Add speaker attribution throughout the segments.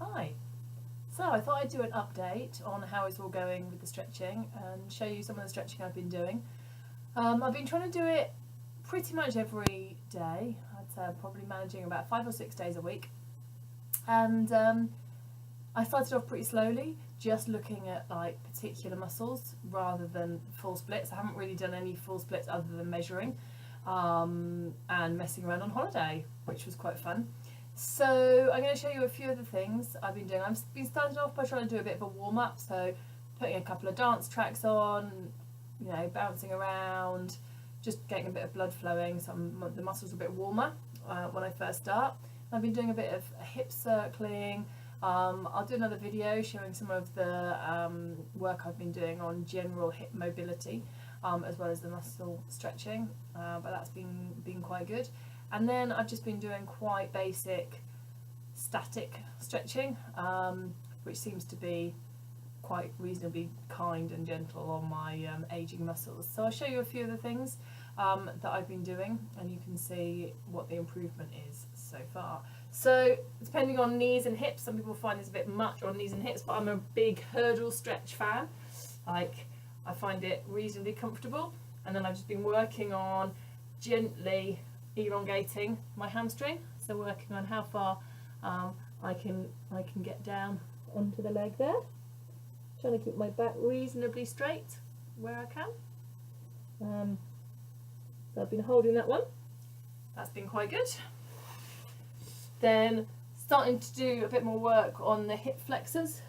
Speaker 1: Hi. So I thought I'd do an update on how it's all going with the stretching and show you some of the stretching I've been doing. I've been trying to do it pretty much every day. I'd say I'm probably managing about 5 or 6 days a week. And I started off pretty slowly, just looking at like particular muscles rather than full splits. I haven't really done any full splits other than measuring and messing around on holiday, which was quite fun. So I'm going to show you a few of the things I've been doing. I've been started off by trying to do a bit of a warm up, so putting a couple of dance tracks on, you know, bouncing around, just getting a bit of blood flowing, so the muscles are a bit warmer when I first start. I've been doing a bit of hip circling. I'll do another video showing some of the work I've been doing on general hip mobility, as well as the muscle stretching, but that's been quite good. And then I've just been doing quite basic static stretching, which seems to be quite reasonably kind and gentle on my aging muscles. So I'll show you a few of the things that I've been doing, and you can see what the improvement is so far. So depending on knees and hips, some people find this a bit much on knees and hips, but I'm a big hurdle stretch fan. Like, I find it reasonably comfortable, and then I've just been working on gently elongating my hamstring, so working on how far I can get down onto the leg there, trying to keep my back reasonably straight where I can. So I've been holding that one. That's been quite good. Then starting to do a bit more work on the hip flexors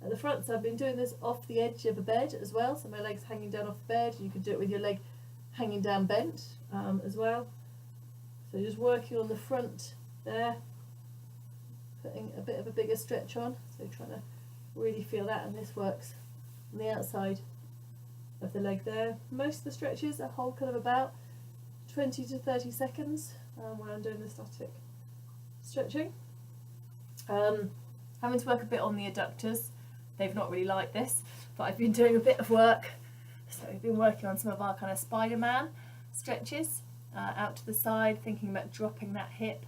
Speaker 1: at the front. So I've been doing this off the edge of a bed as well, so my legs hanging down off the bed. You could do it with your leg hanging down bent as well. So just working on the front there, putting a bit of a bigger stretch on, so trying to really feel that, and this works on the outside of the leg there. Most of the stretches I hold kind of about 20 to 30 seconds when I'm doing the static stretching. Having to work a bit on the adductors. They've not really liked this, but I've been doing a bit of work. So we've been working on some of our kind of Spider-Man stretches. Out to the side, thinking about dropping that hip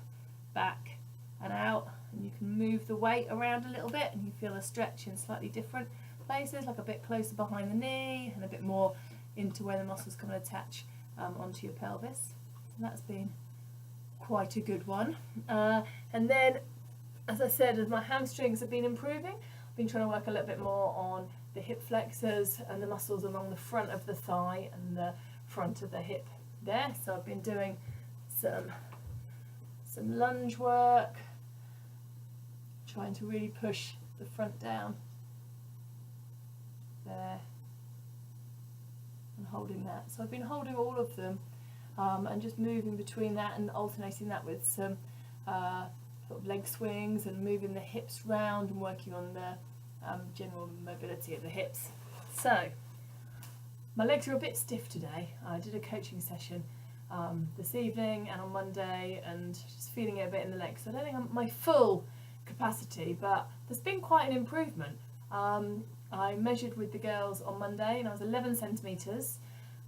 Speaker 1: back and out, and you can move the weight around a little bit and you feel a stretch in slightly different places, like a bit closer behind the knee and a bit more into where the muscles come and attach onto your pelvis. So that's been quite a good one. And then, as I said, as my hamstrings have been improving, I've been trying to work a little bit more on the hip flexors and the muscles along the front of the thigh and the front of the hip there. So I've been doing some lunge work, trying to really push the front down there and holding that. So I've been holding all of them and just moving between that and alternating that with some sort of leg swings and moving the hips round and working on the general mobility of the hips. So my legs are a bit stiff today. I did a coaching session this evening and on Monday, and just feeling it a bit in the legs. So I don't think I'm at my full capacity, but there's been quite an improvement. I measured with the girls on Monday and I was 11 centimetres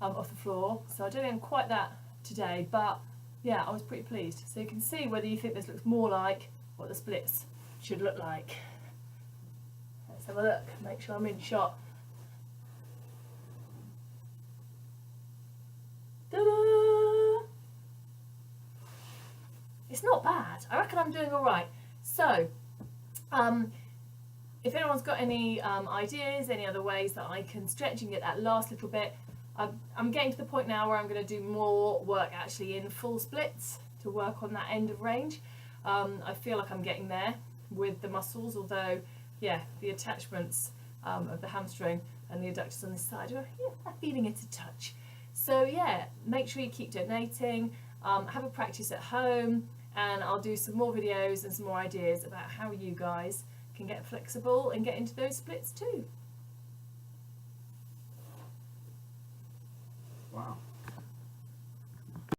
Speaker 1: off the floor, so I don't think I'm quite that today, but yeah, I was pretty pleased. So you can see whether you think this looks more like what the splits should look like. Let's have a look, make sure I'm in shot. Ta-da! It's not bad. I reckon I'm doing all right. So, if anyone's got any ideas, any other ways that I can stretch and get that last little bit, I'm getting to the point now where I'm going to do more work actually in full splits to work on that end of range. I feel like I'm getting there with the muscles, although, yeah, the attachments of the hamstring and the adductors on this side are feeling it a touch. So yeah, make sure you keep donating, have a practice at home, and I'll do some more videos and some more ideas about how you guys can get flexible and get into those splits too.
Speaker 2: Wow.